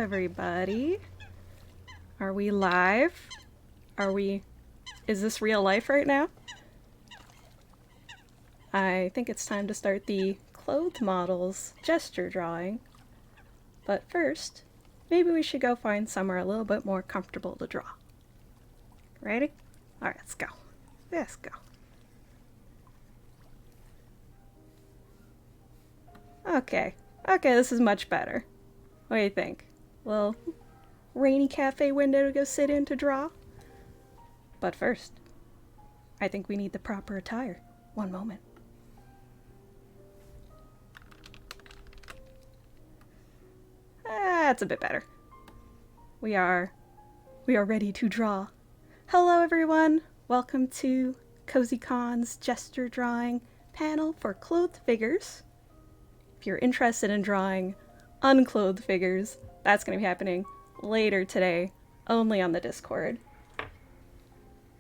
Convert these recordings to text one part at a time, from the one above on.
everybody. Are we live? Is this real life right now? I think it's time to start the clothed models gesture drawing. But first, maybe we should go find somewhere a little bit more comfortable to draw. Ready? Alright, let's go. Let's go. Okay, this is much better. What do you think? Little rainy cafe window to go sit in to draw? But first, I think we need the proper attire. One moment. That's a bit better. We are ready to draw. Hello everyone! Welcome to CozyCon's gesture drawing panel for clothed figures. If you're interested in drawing unclothed figures, that's going to be happening later today, only on the Discord.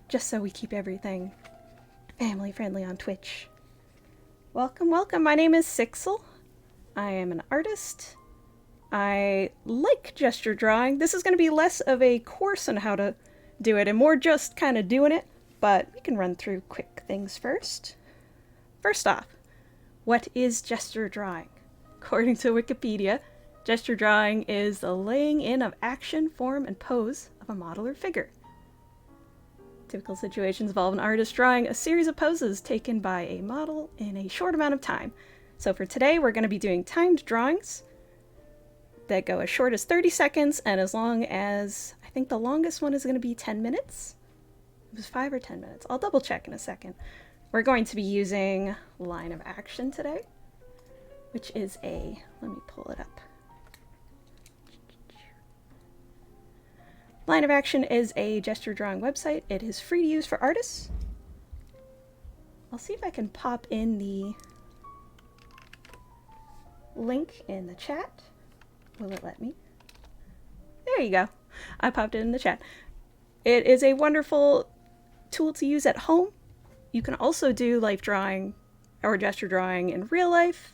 Just so we keep everything family friendly on Twitch. Welcome, welcome. My name is Sixel. I am an artist. I like gesture drawing. This is going to be less of a course on how to do it and more just kind of doing it, but we can run through quick things first. First off, what is gesture drawing? According to Wikipedia, gesture drawing is the laying in of action, form, and pose of a model or figure. Typical situations involve an artist drawing a series of poses taken by a model in a short amount of time. So for today, we're going to be doing timed drawings that go as short as 30 seconds and as long as, I think the longest one is going to be 10 minutes. It was 5 or 10 minutes. I'll double check in a second. We're going to be using line of action today, which is let me pull it up. Line of Action is a gesture drawing website. It is free to use for artists. I'll see if I can pop in the link in the chat. Will it let me? There you go. I popped it in the chat. It is a wonderful tool to use at home. You can also do life drawing or gesture drawing in real life.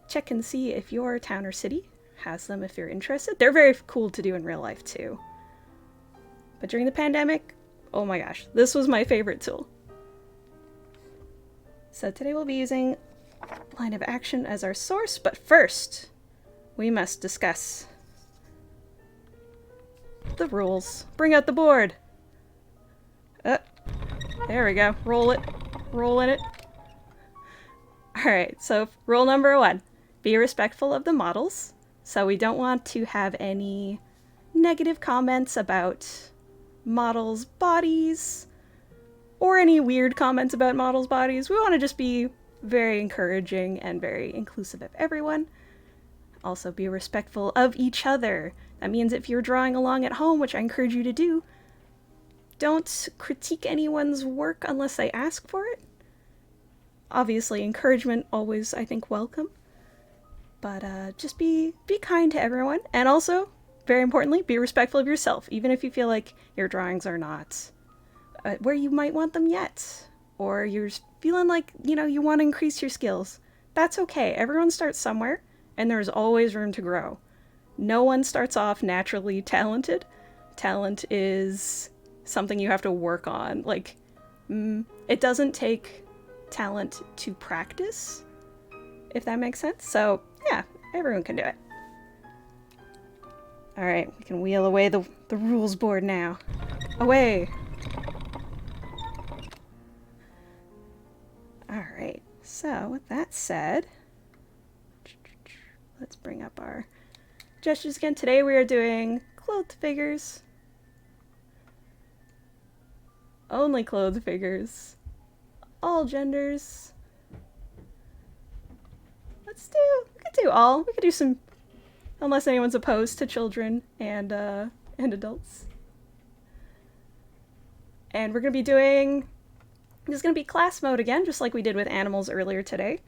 Check and see if your town or city has them if you're interested. They're very cool to do in real life too. But during the pandemic, oh my gosh, this was my favorite tool. So today we'll be using Line of Action as our source, but first we must discuss the rules. Bring out the board. There we go. Roll it. Roll in it. Alright, so rule number 1. Be respectful of the models. So we don't want to have any negative comments about models' bodies or any weird comments about models' bodies. We want to just be very encouraging and very inclusive of everyone. Also be respectful of each other. That means if you're drawing along at home, which I encourage you to do, don't critique anyone's work unless they ask for it. Obviously, encouragement always, I think, welcome. But just be kind to everyone. And also, very importantly, be respectful of yourself, even if you feel like your drawings are not where you might want them yet. Or you're feeling like, you want to increase your skills. That's okay. Everyone starts somewhere, and there's always room to grow. No one starts off naturally talented. Talent is something you have to work on. It doesn't take talent to practice, if that makes sense. So yeah, everyone can do it. Alright, we can wheel away the rules board now. Away! Alright, so with that said, let's bring up our gestures again. Today we are doing clothed figures. Only clothed figures. All genders. We could do all. We could do some, unless anyone's opposed to children and adults. And we're going to be doing, this is going to be class mode again, just like we did with animals earlier today.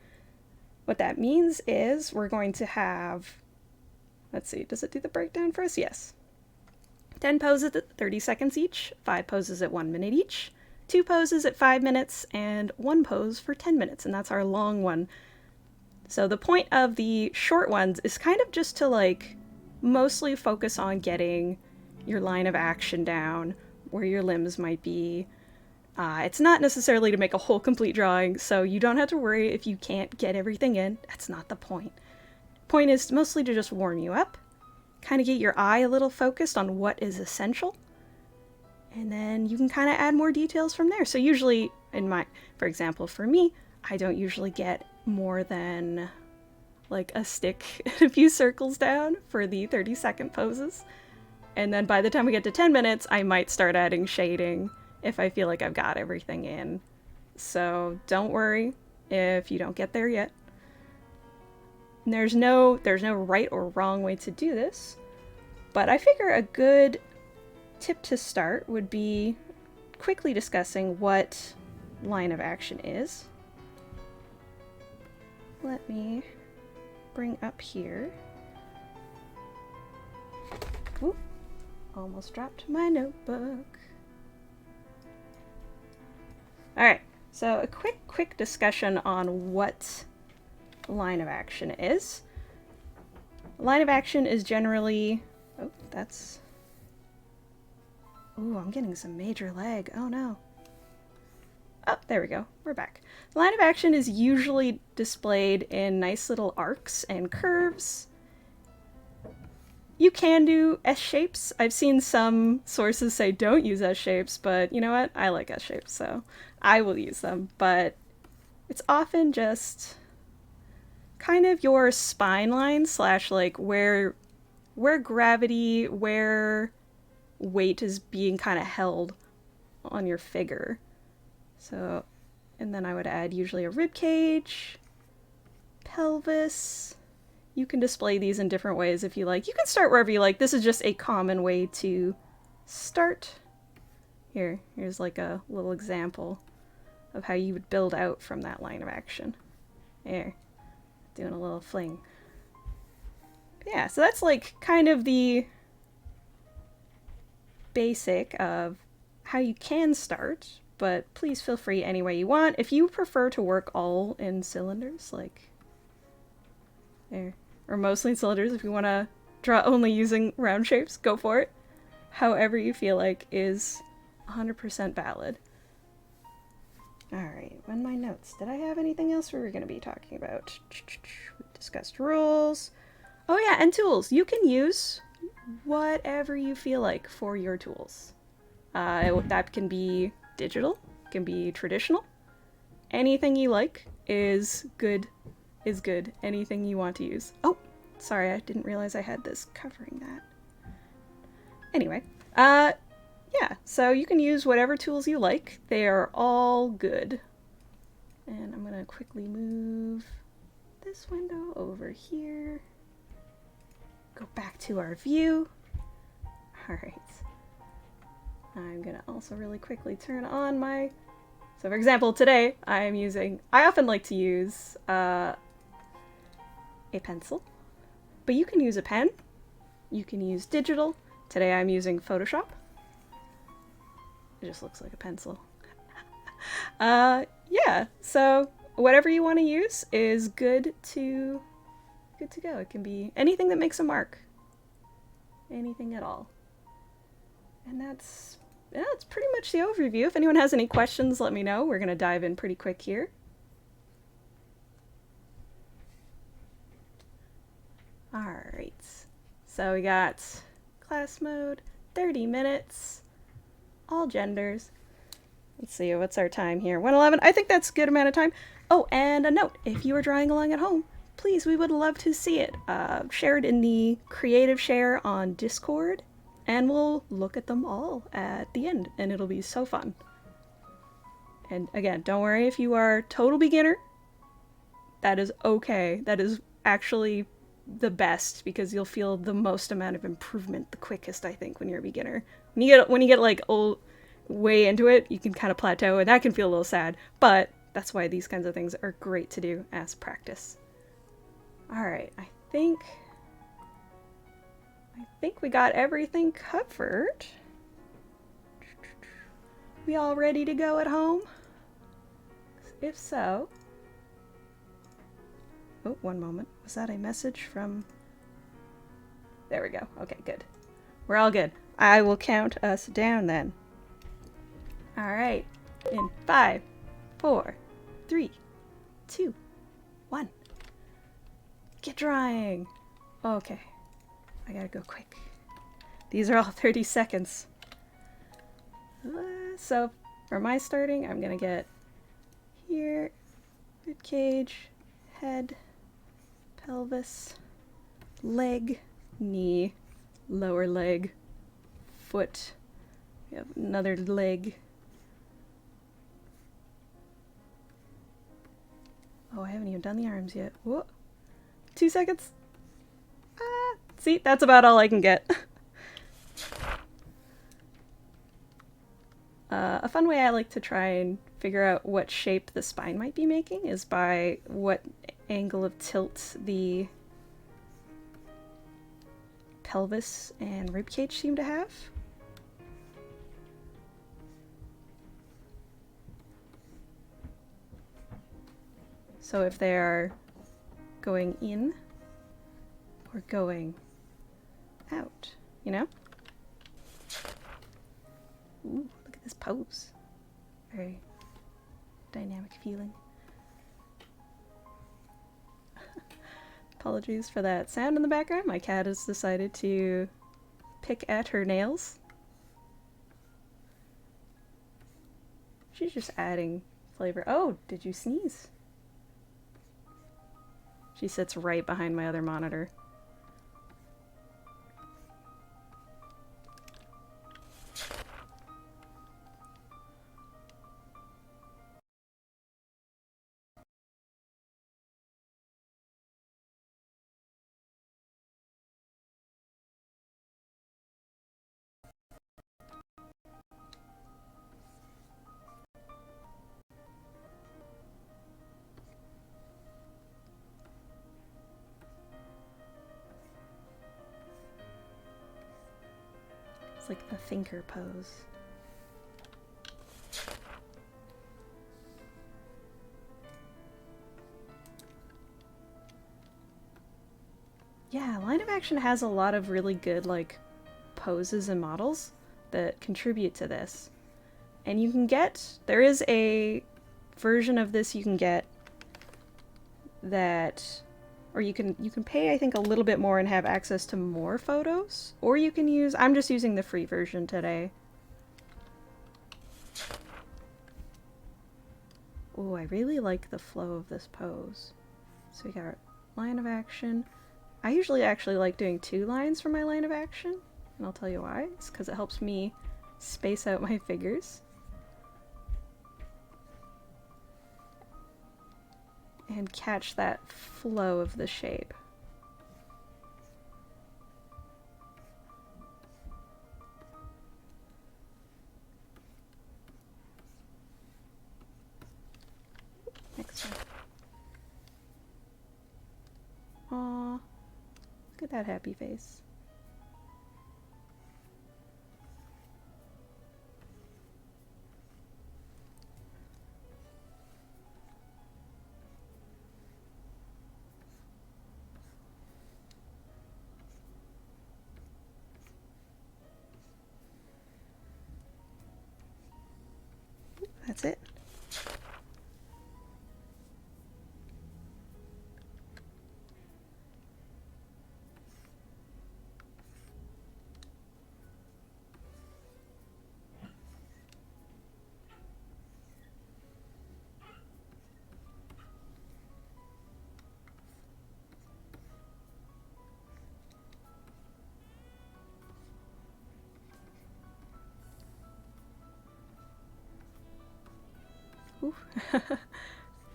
What that means is we're going to have, let's see, does it do the breakdown for us? Yes. 10 poses at 30 seconds each, 5 poses at 1 minute each, 2 poses at 5 minutes, and 1 pose for 10 minutes, and that's our long one. So the point of the short ones is kind of just to mostly focus on getting your line of action down, where your limbs might be. It's not necessarily to make a whole complete drawing, so you don't have to worry if you can't get everything in. That's not the point. Point is mostly to just warm you up, kind of get your eye a little focused on what is essential, and then you can kind of add more details from there. So usually, for example, for me, I don't usually get more than like a stick and a few circles down for the 30-second poses. And then by the time we get to 10 minutes, I might start adding shading if I feel like I've got everything in. So don't worry if you don't get there yet. And there's no right or wrong way to do this, but I figure a good tip to start would be quickly discussing what line of action is. Let me bring up here. Oop, almost dropped my notebook. Alright, so a quick discussion on what line of action is. Line of action is generally... Oh, that's... Ooh, I'm getting some major lag. Oh no. Oh, there we go. We're back. The line of action is usually displayed in nice little arcs and curves. You can do S-shapes. I've seen some sources say don't use S-shapes, but you know what? I like S-shapes, so I will use them. But it's often just kind of your spine line / like where gravity, where weight is being kind of held on your figure. So, and then I would add usually a rib cage, pelvis. You can display these in different ways if you like. You can start wherever you like. This is just a common way to start. Here's like a little example of how you would build out from that line of action. There, doing a little fling. Yeah, so that's like kind of the basic of how you can start, but please feel free any way you want. If you prefer to work all in cylinders, like there, or mostly in cylinders, if you want to draw only using round shapes, go for it. However you feel like is 100% valid. Alright, on my notes, did I have anything else we were going to be talking about? We discussed rules. Oh yeah, and tools. You can use whatever you feel like for your tools. That can be digital, can be traditional. Anything you like is good. Anything you want to use. Oh, sorry, I didn't realize I had this covering that. Anyway, yeah, so you can use whatever tools you like. They are all good. And I'm gonna quickly move this window over here. Go back to our view. Alright. I'm gonna also really quickly turn on my... So for example, today I often like to use a pencil, but you can use a pen, you can use digital. Today I'm using Photoshop. It just looks like a pencil. Yeah, so whatever you want to use is good to go. It can be anything that makes a mark. Anything at all. And that's pretty much the overview. If anyone has any questions, let me know. We're going to dive in pretty quick here. Alright, so we got class mode, 30 minutes, all genders. Let's see, what's our time here? 1:11. I think that's a good amount of time. Oh, and a note, if you are drawing along at home, please, we would love to see it. Share it in the creative share on Discord, and we'll look at them all at the end, and it'll be so fun. And again, don't worry if you are total beginner. That is okay. That is actually the best, because you'll feel the most amount of improvement the quickest, I think, when you're a beginner. When you get like way into it, you can kind of plateau, and that can feel a little sad, but that's why these kinds of things are great to do as practice. Alright, I think we got everything covered. We all ready to go at home? If so... Oh, one moment. Was that a message from... There we go. Okay, good. We're all good. I will count us down then. Alright. In 5, 4, 3, 2, 1. Get drawing! Okay. I gotta go quick. These are all 30 seconds. So, for my starting, I'm gonna get here, rib cage, head, pelvis, leg, knee, lower leg, foot, we have another leg. Oh, I haven't even done the arms yet. Whoa. 2 seconds. Ah, see, that's about all I can get. A fun way I like to try and figure out what shape the spine might be making is by what angle of tilt the pelvis and ribcage seem to have. So if they are going in or going out, you know? Ooh, look at this pose. Very dynamic feeling. Apologies for that sound in the background. My cat has decided to pick at her nails. She's just adding flavor. Oh, did you sneeze? She sits right behind my other monitor. It's like a thinker pose. Yeah, line of action has a lot of really good like poses and models that contribute to this. And you can get, there is a version of this you can get that, or you can pay I think a little bit more and have access to more photos, or you can use, I'm just using the free version today. Oh, I really like the flow of this pose. So we got line of action. I usually actually like doing 2 lines for my line of action, and I'll tell you why. It's because it helps me space out my figures. And catch that flow of the shape. Next one. Aww. Look at that happy face. That's it.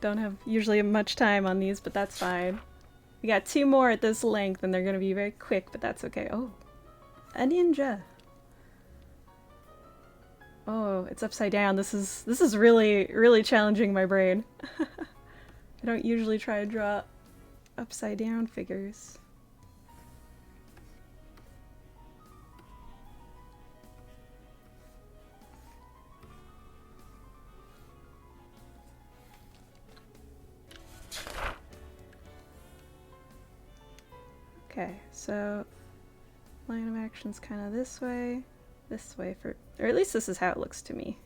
Don't have usually much time on these, but that's fine. We got 2 more at this length and they're gonna be very quick, but that's okay. Oh, a ninja. Oh, it's upside down. This is really challenging my brain. I don't usually try to draw upside down figures. Okay, so Line of action's kind of this way for, or at least this is how it looks to me.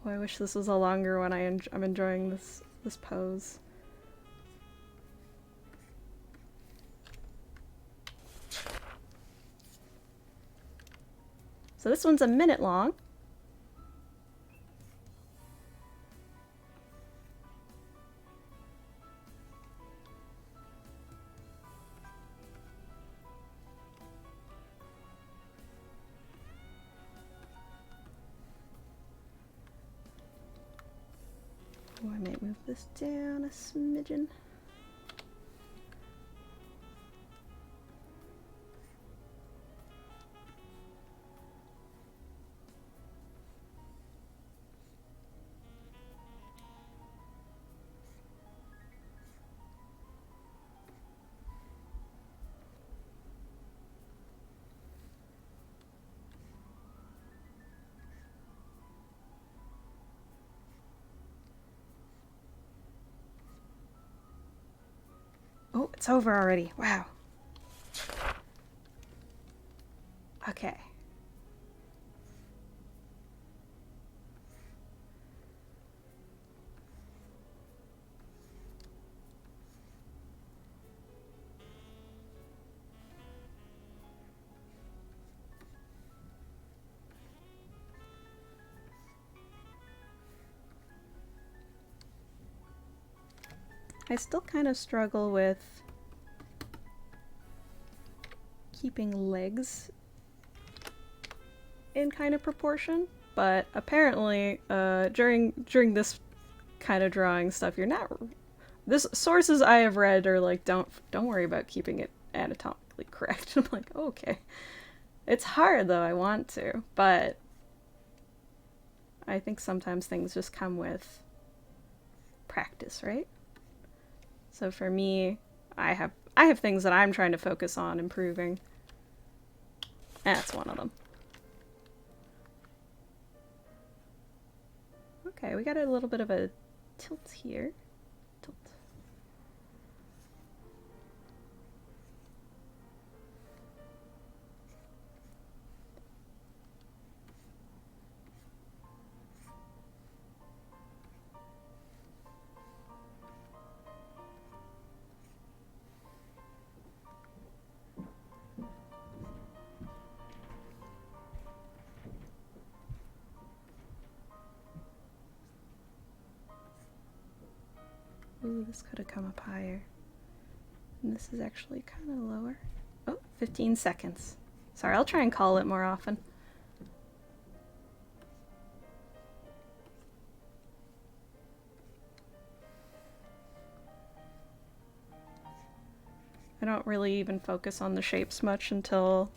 Oh, I wish this was a longer one. I'm enjoying this pose. So this one's a minute long. Oh, I might move this down a smidgen. Oh, it's over already. Wow. Okay. I still kind of struggle with keeping legs in kind of proportion, but apparently during this kind of drawing stuff, you're not. This sources I have read are like, don't worry about keeping it anatomically correct. I'm like, oh, okay. It's hard though. I want to, but I think sometimes things just come with practice, right? So for me, I have things that I'm trying to focus on improving. That's one of them. Okay, we got a little bit of a tilt here. Tilt. Ooh, this could have come up higher. And this is actually kind of lower. Oh, 15 seconds. Sorry, I'll try and call it more often. I don't really even focus on the shapes much until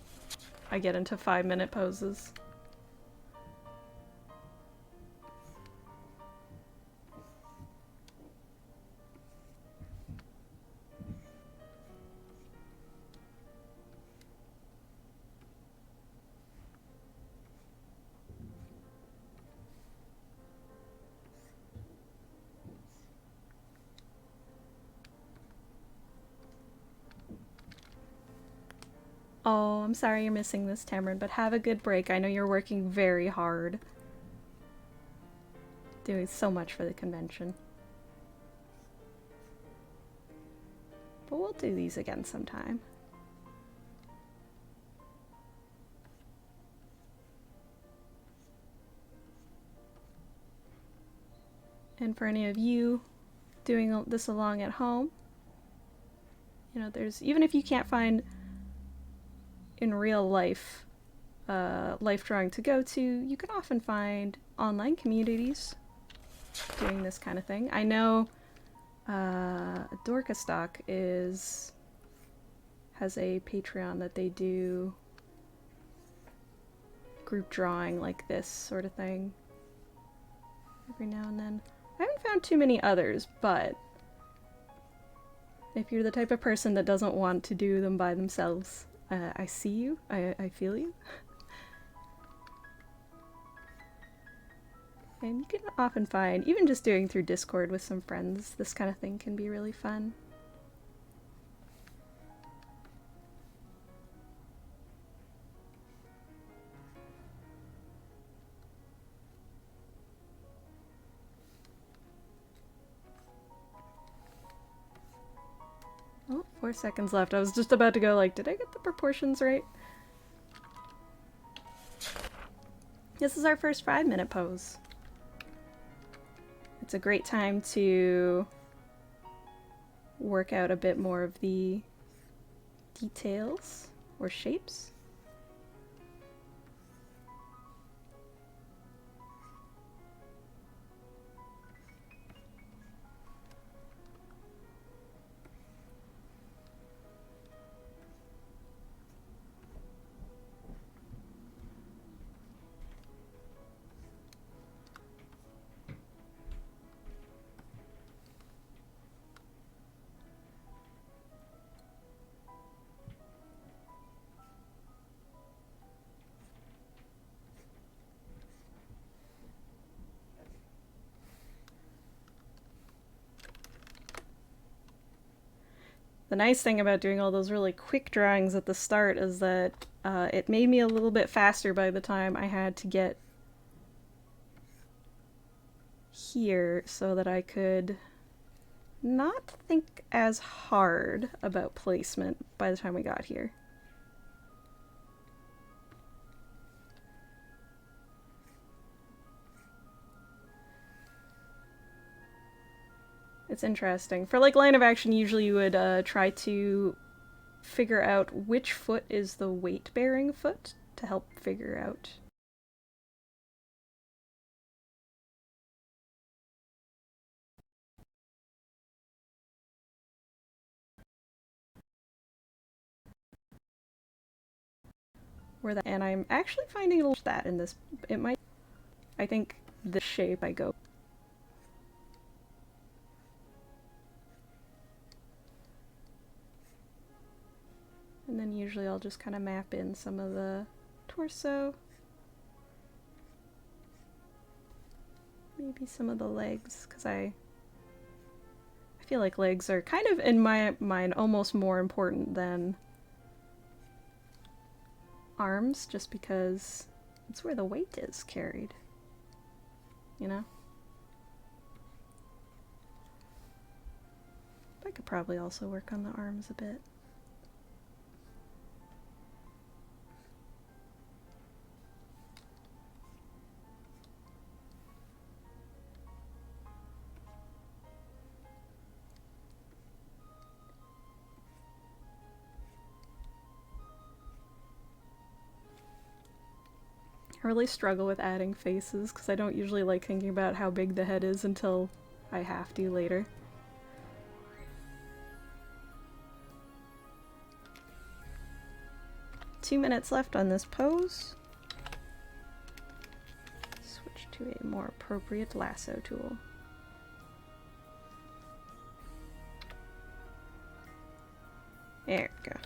I get into 5-minute poses. Oh, I'm sorry you're missing this, Tamron, but have a good break. I know you're working very hard. Doing so much for the convention. But we'll do these again sometime. And for any of you doing this along at home, you know, there's, even if you can't find in real life life drawing to go to, you can often find online communities doing this kind of thing. I know Dorkastock has a Patreon that they do group drawing like this sort of thing every now and then. I haven't found too many others, but if you're the type of person that doesn't want to do them by themselves, I see you, I feel you. And you can often find, even just doing through Discord with some friends, this kind of thing can be really fun. Oh, 4 seconds left. I was just about to go like, did I get the proportions right? This is our first 5-minute pose. It's a great time to work out a bit more of the details or shapes. The nice thing about doing all those really quick drawings at the start is that it made me a little bit faster by the time I had to get here so that I could not think as hard about placement by the time we got here. It's interesting. For like line of action, usually you would try to figure out which foot is the weight-bearing foot to help figure out. Where that, and I'm actually finding a little that in this. It might. I think the shape I go. And then usually I'll just kind of map in some of the torso. Maybe some of the legs, because I feel like legs are kind of, in my mind, almost more important than arms, just because it's where the weight is carried, you know? I could probably also work on the arms a bit. I really struggle with adding faces because I don't usually like thinking about how big the head is until I have to later. Two minutes left on this pose. Switch to a more appropriate lasso tool. There we go.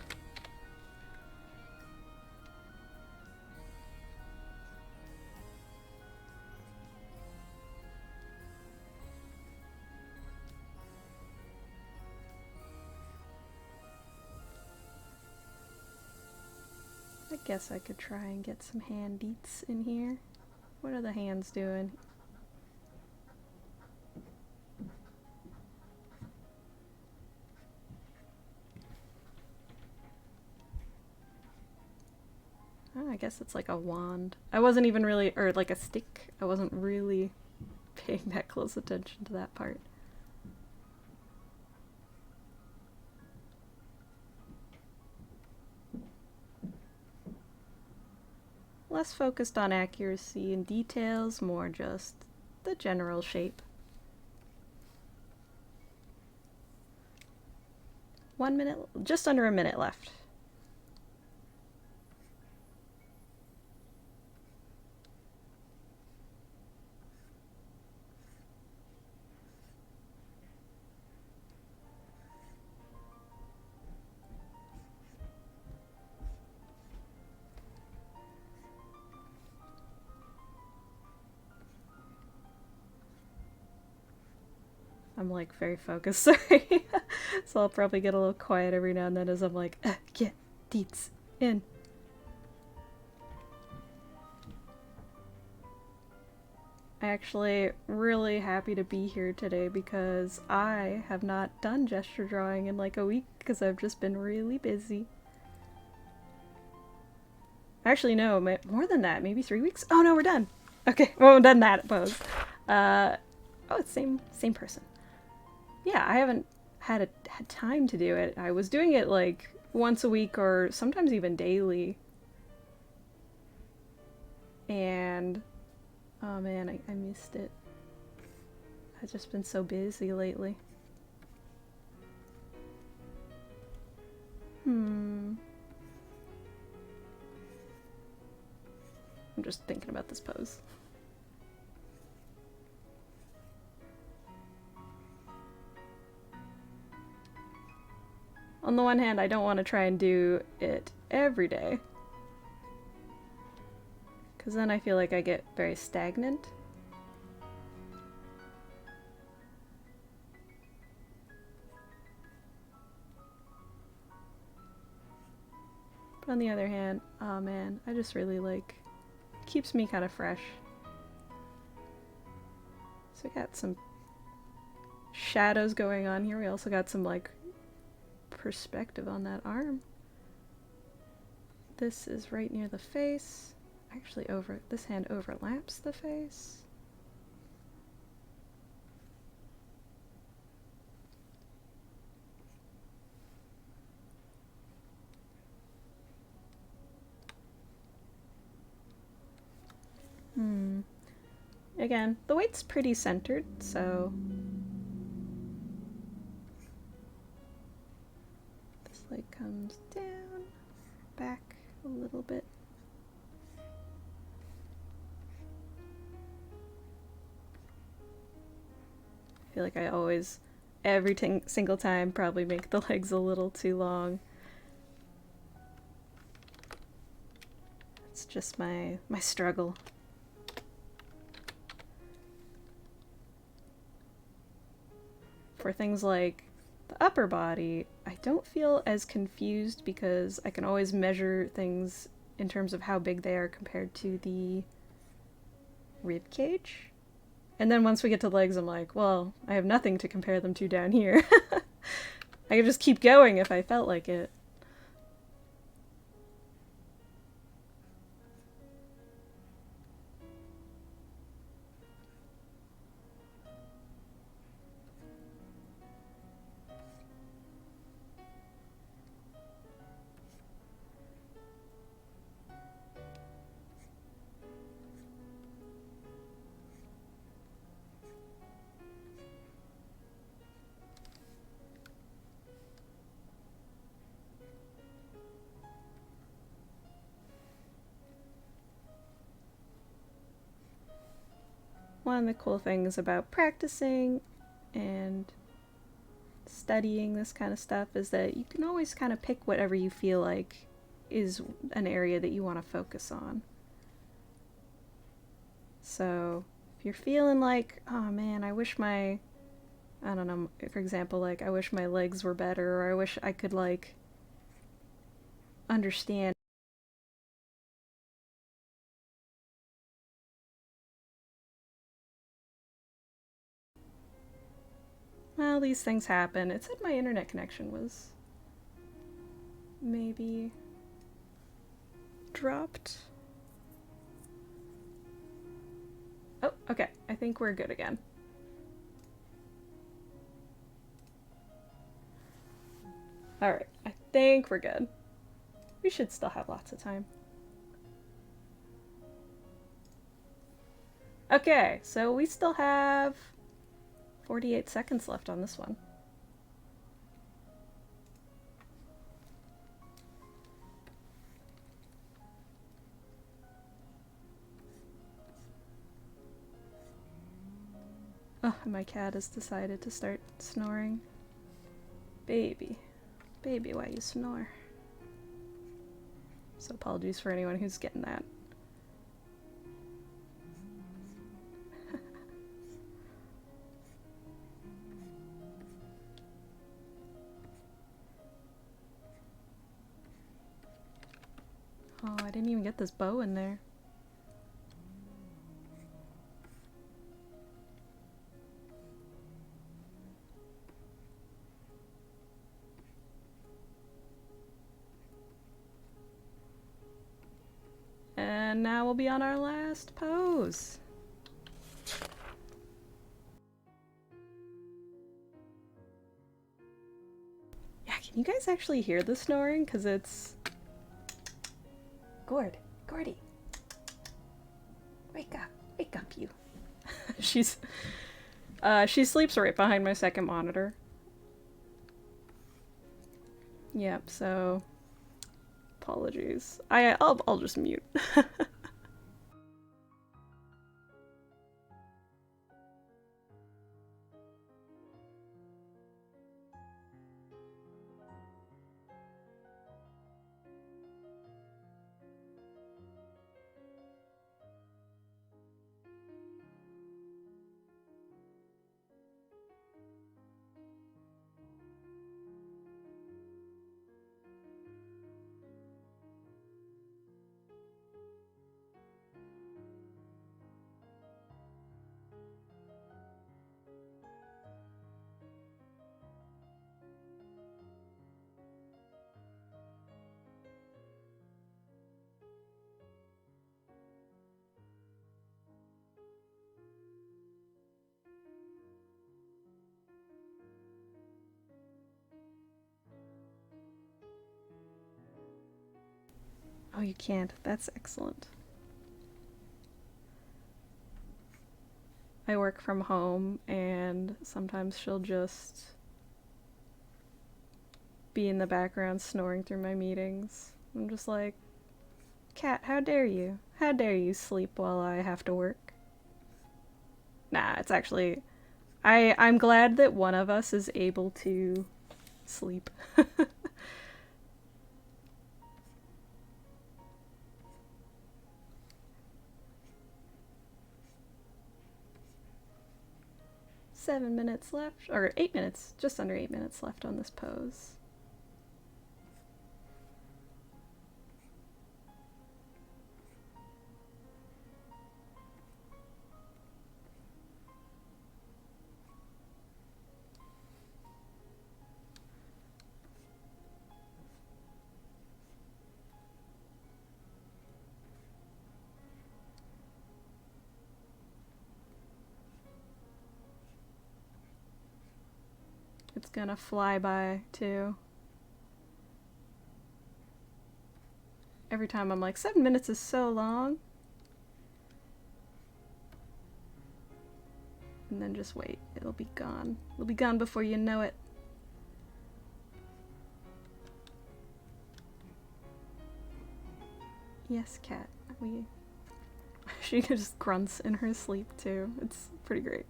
I guess I could try and get some hand deets in here. What are the hands doing? Oh, I guess it's like a wand. I wasn't even really, or like a stick. I wasn't really paying that close attention to that part. Less focused on accuracy and details, more just the general shape. 1 minute, just under a minute left. I'm like very focused, sorry. So I'll probably get a little quiet every now and then as I'm like, get deets in. I'm actually really happy to be here today because I have not done gesture drawing in like a week because I've just been really busy. Actually, no, more than that, maybe 3 weeks? Oh no, we're done. Okay, well, we're done that pose. Oh, it's same person. Yeah, I haven't had time to do it. I was doing it like once a week or sometimes even daily. And oh man, I missed it. I've just been so busy lately. I'm just thinking about this pose. On the one hand, I don't want to try and do it every day, because then I feel like I get very stagnant. But on the other hand, oh man, I just really like, keeps me kind of fresh. So we got some shadows going on here. We also got some like perspective on that arm. This is right near the face. Actually, this hand overlaps the face. Again, the weight's pretty centered, so this leg comes down, back a little bit. I feel like I always, every single time, probably make the legs a little too long. It's just my struggle. For things like the upper body, I don't feel as confused because I can always measure things in terms of how big they are compared to the rib cage. And then once we get to legs, I'm like, well, I have nothing to compare them to down here. I could just keep going if I felt like it. One of the cool things about practicing and studying this kind of stuff is that you can always kind of pick whatever you feel like is an area that you want to focus on. So if you're feeling like, oh man, I wish I don't know, for example, like I wish my legs were better, or I wish I could like understand. Well, these things happen. It said my internet connection was maybe dropped. Oh, okay. I think we're good again. Alright, I think we're good. We should still have lots of time. Okay, so we still have 48 seconds left on this one. Oh, my cat has decided to start snoring. Baby. Baby, why you snore? So apologies for anyone who's getting that. didn't even get this bow in there. And now we'll be on our last pose. Yeah, can you guys actually hear the snoring? Because it's... Gordy. Wake up you. She sleeps right behind my second monitor. Yep, so apologies. I'll just mute. Oh, you can't. That's excellent. I work from home, and sometimes she'll just be in the background snoring through my meetings. I'm just like, Cat, how dare you? How dare you sleep while I have to work? Nah, it's actually... I'm glad that one of us is able to sleep. 7 minutes left, or 8 minutes, just under 8 minutes left on this pose. It's gonna fly by, too. Every time I'm like, 7 minutes is so long. And then just wait. It'll be gone. It'll be gone before you know it. Yes, cat. She just grunts in her sleep, too. It's pretty great.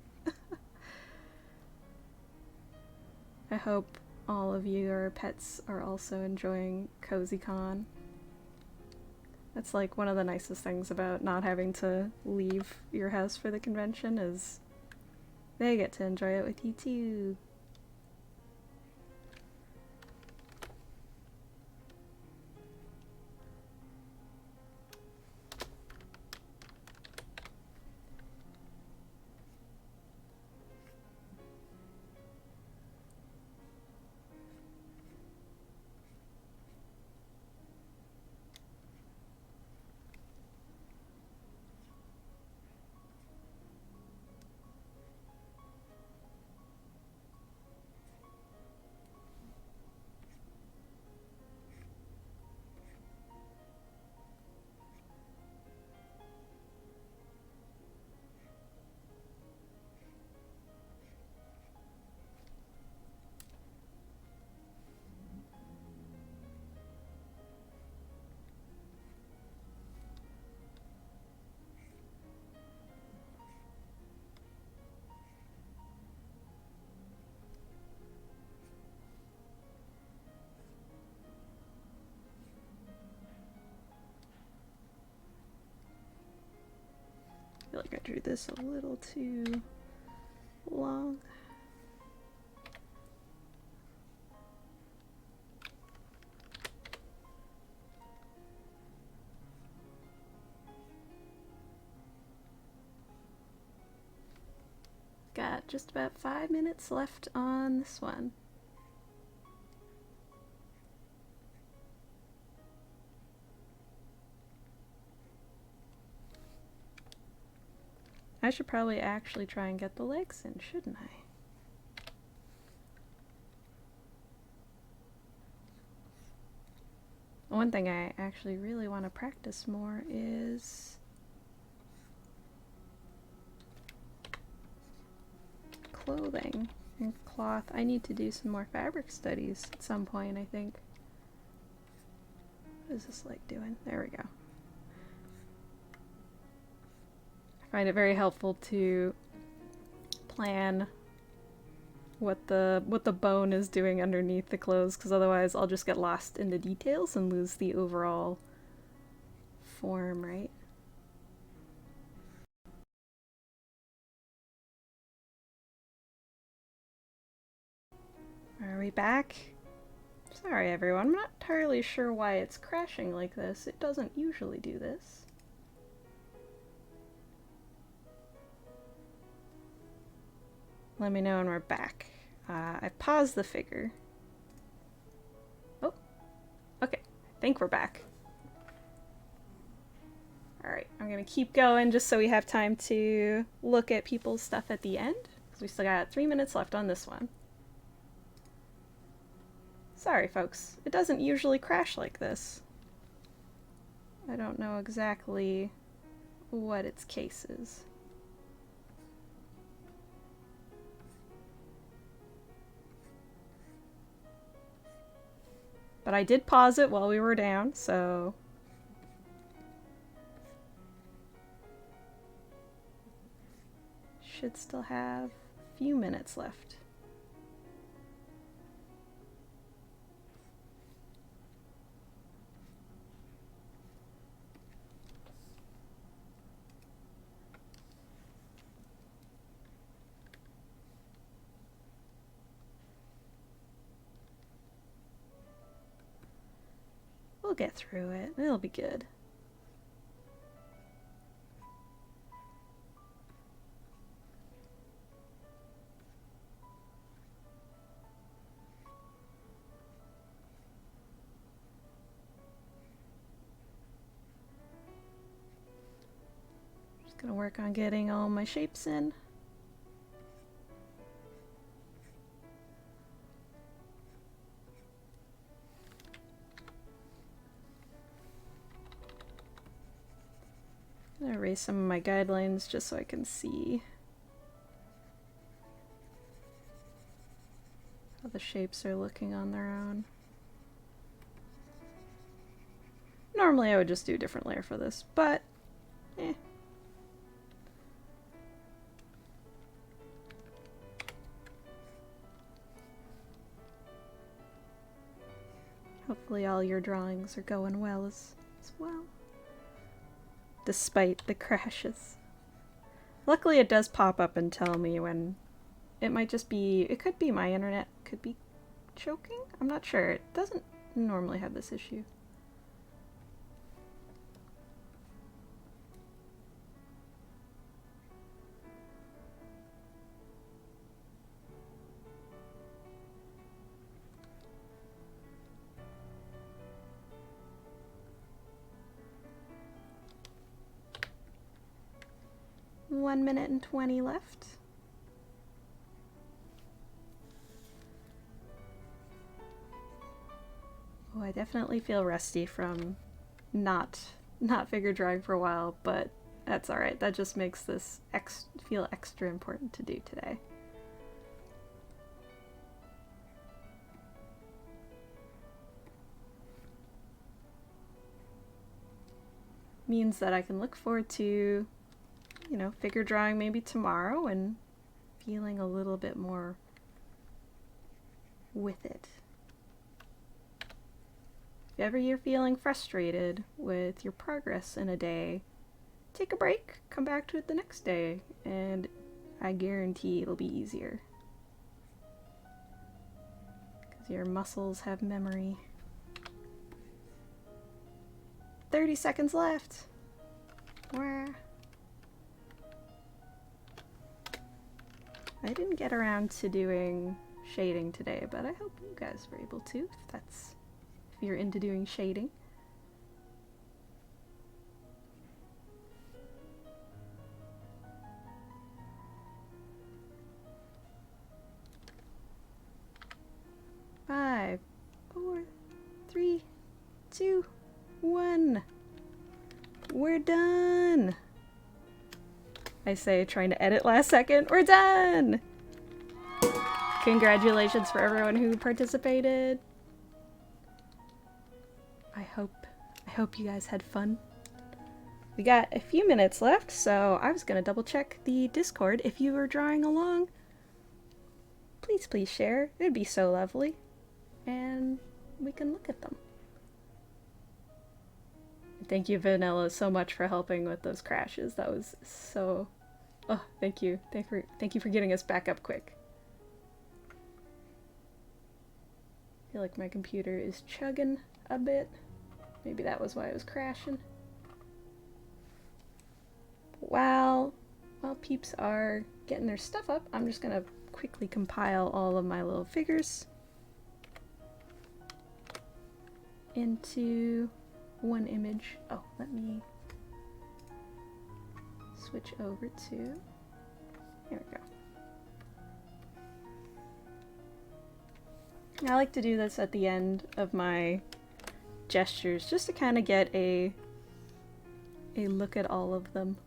I hope all of your pets are also enjoying CozyCon. That's like one of the nicest things about not having to leave your house for the convention is they get to enjoy it with you too. I feel like I drew this a little too long. Got just about 5 minutes left on this one. I should probably actually try and get the legs in, shouldn't I? One thing I actually really want to practice more is clothing and cloth. I need to do some more fabric studies at some point, I think. What is this leg doing? There we go. I find it very helpful to plan what the bone is doing underneath the clothes, because otherwise I'll just get lost in the details and lose the overall form, right? Are we back? Sorry everyone, I'm not entirely sure why it's crashing like this. It doesn't usually do this. Let me know when we're back. I paused the figure. Oh, okay. I think we're back. Alright, I'm gonna keep going just so we have time to look at people's stuff at the end, because we still got 3 minutes left on this one. Sorry folks, it doesn't usually crash like this. I don't know exactly what its case is. But I did pause it while we were down, so... should still have a few minutes left. We'll get through it. It'll be good. Just gonna work on getting all my shapes in. I'm gonna erase some of my guidelines just so I can see how the shapes are looking on their own. Normally I would just do a different layer for this, but eh. Hopefully all your drawings are going well as well. Despite the crashes. Luckily it does pop up and tell me when it might just be, it could be my internet, could be choking? I'm not sure. It doesn't normally have this issue. One minute and 20 left. Oh, I definitely feel rusty from not figure drawing for a while, but that's alright. That just makes this feel extra important to do today. Means that I can look forward to, you know, figure drawing maybe tomorrow and feeling a little bit more with it. If ever you're feeling frustrated with your progress in a day, take a break, come back to it the next day, and I guarantee it'll be easier. Because your muscles have memory. 30 seconds left. Wah. I didn't get around to doing shading today, but I hope you guys were able to, if you're into doing shading. Five, 4, 3, 2, 1. We're done! I say, trying to edit last second. We're done! Congratulations for everyone who participated. I hope you guys had fun. We got a few minutes left, so I was gonna double check the Discord. If you were drawing along, please share. It'd be so lovely. And we can look at them. Thank you, Vanilla, so much for helping with those crashes. That was so... Oh, thank you. Thank you for getting us back up quick. I feel like my computer is chugging a bit. Maybe that was why it was crashing. While peeps are getting their stuff up, I'm just gonna quickly compile all of my little figures into one image. Oh, let me switch over to, here we go. I like to do this at the end of my gestures just to kind of get a look at all of them.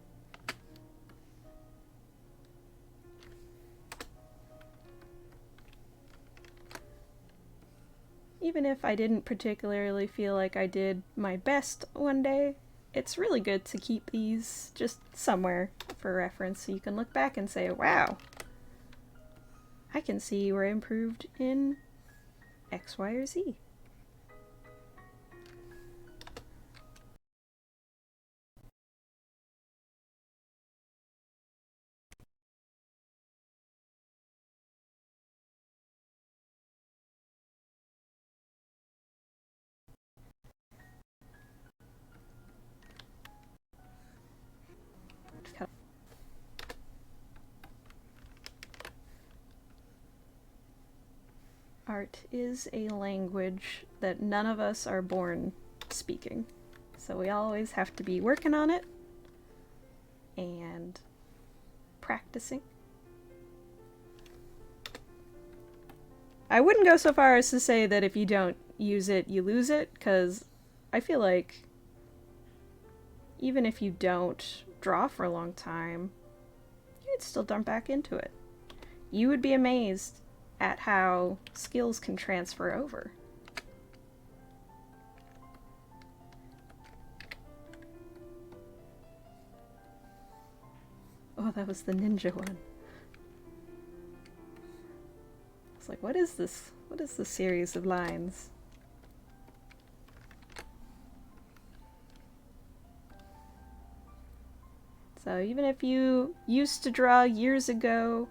Even if I didn't particularly feel like I did my best one day, it's really good to keep these just somewhere for reference so you can look back and say, wow, I can see where I improved in X, Y, or Z. Art is a language that none of us are born speaking, so we always have to be working on it and practicing. I wouldn't go so far as to say that if you don't use it, you lose it, because I feel like even if you don't draw for a long time, you'd still jump back into it. You would be amazed at how skills can transfer over. Oh, that was the ninja one. It's like, what is this? What is this series of lines? So even if you used to draw years ago,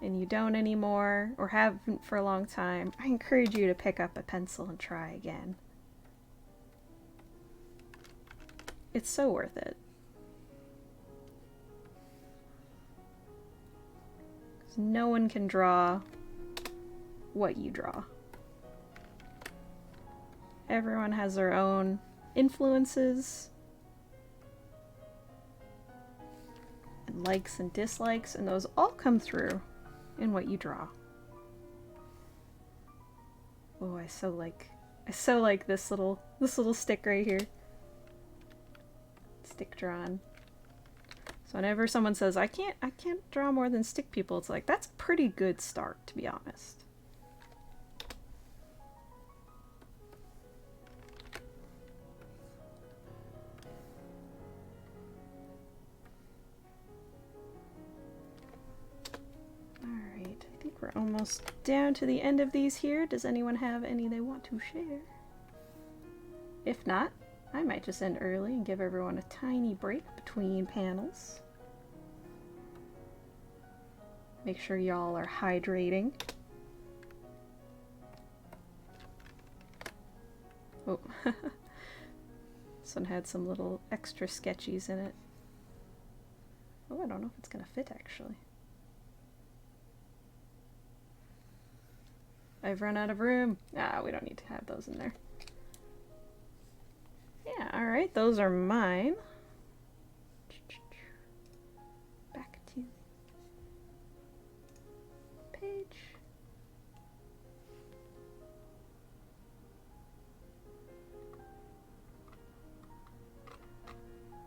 and you don't anymore, or haven't for a long time, I encourage you to pick up a pencil and try again. It's so worth it. 'Cause no one can draw what you draw. Everyone has their own influences and likes and dislikes, and those all come through in what you draw. Oh, I so like this little stick right here. Stick drawn. So whenever someone says I can't draw more than stick people, it's like that's a pretty good start, to be honest. We're almost down to the end of these here. Does anyone have any they want to share? If not, I might just end early and give everyone a tiny break between panels. Make sure y'all are hydrating. Oh, this one had some little extra sketchies in it. Oh, I don't know if it's gonna fit actually. I've run out of room. Ah, we don't need to have those in there. Yeah, alright, those are mine. Back to page.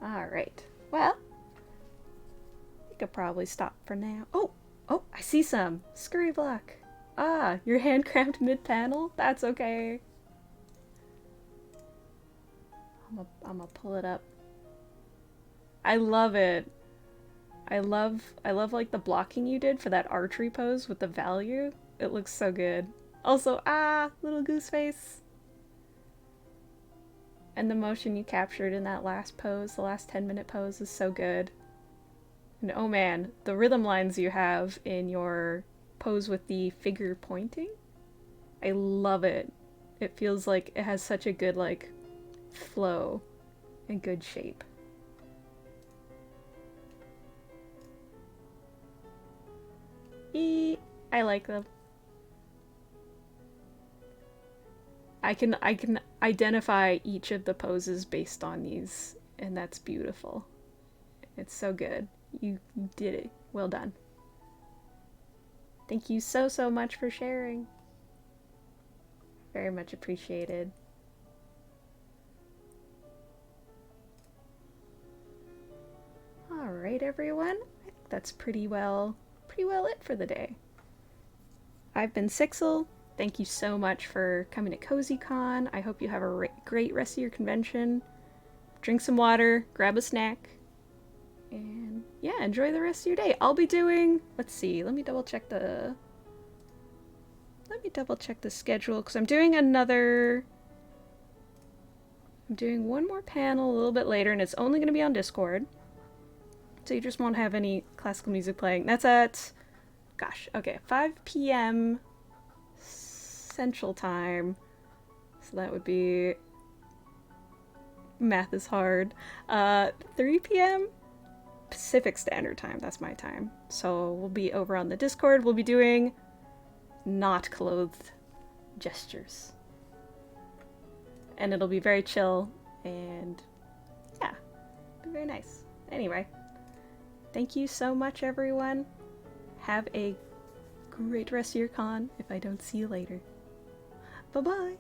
Alright, well, we could probably stop for now. Oh, I see some. Scurry block. Ah, your hand cramped mid-panel? That's okay. I'm gonna pull it up. I love it. I love like the blocking you did for that archery pose with the value. It looks so good. Also, little goose face. And the motion you captured in that last pose, the last 10-minute pose, is so good. And oh man, the rhythm lines you have in your pose with the figure pointing, I love it. It feels like it has such a good, like, flow and good shape. I like them. I can identify each of the poses based on these, and that's beautiful. It's so good. You did it. Well done. Thank you so much for sharing. Very much appreciated. Alright everyone, I think that's pretty well it for the day. I've been Sixel. Thank you so much for coming to CozyCon. I hope you have a great rest of your convention. Drink some water, grab a snack, and yeah, enjoy the rest of your day. I'll be doing, let's see, let me double check the schedule, because I'm doing one more panel a little bit later, and it's only going to be on Discord. So you just won't have any classical music playing. That's at, gosh, okay, 5 p.m. Central Time. So that would be, math is hard. 3 p.m. Pacific Standard Time. That's my time. So we'll be over on the Discord. We'll be doing not clothed gestures. And it'll be very chill and yeah, be very nice. Anyway, thank you so much everyone. Have a great rest of your con if I don't see you later. Bye-bye!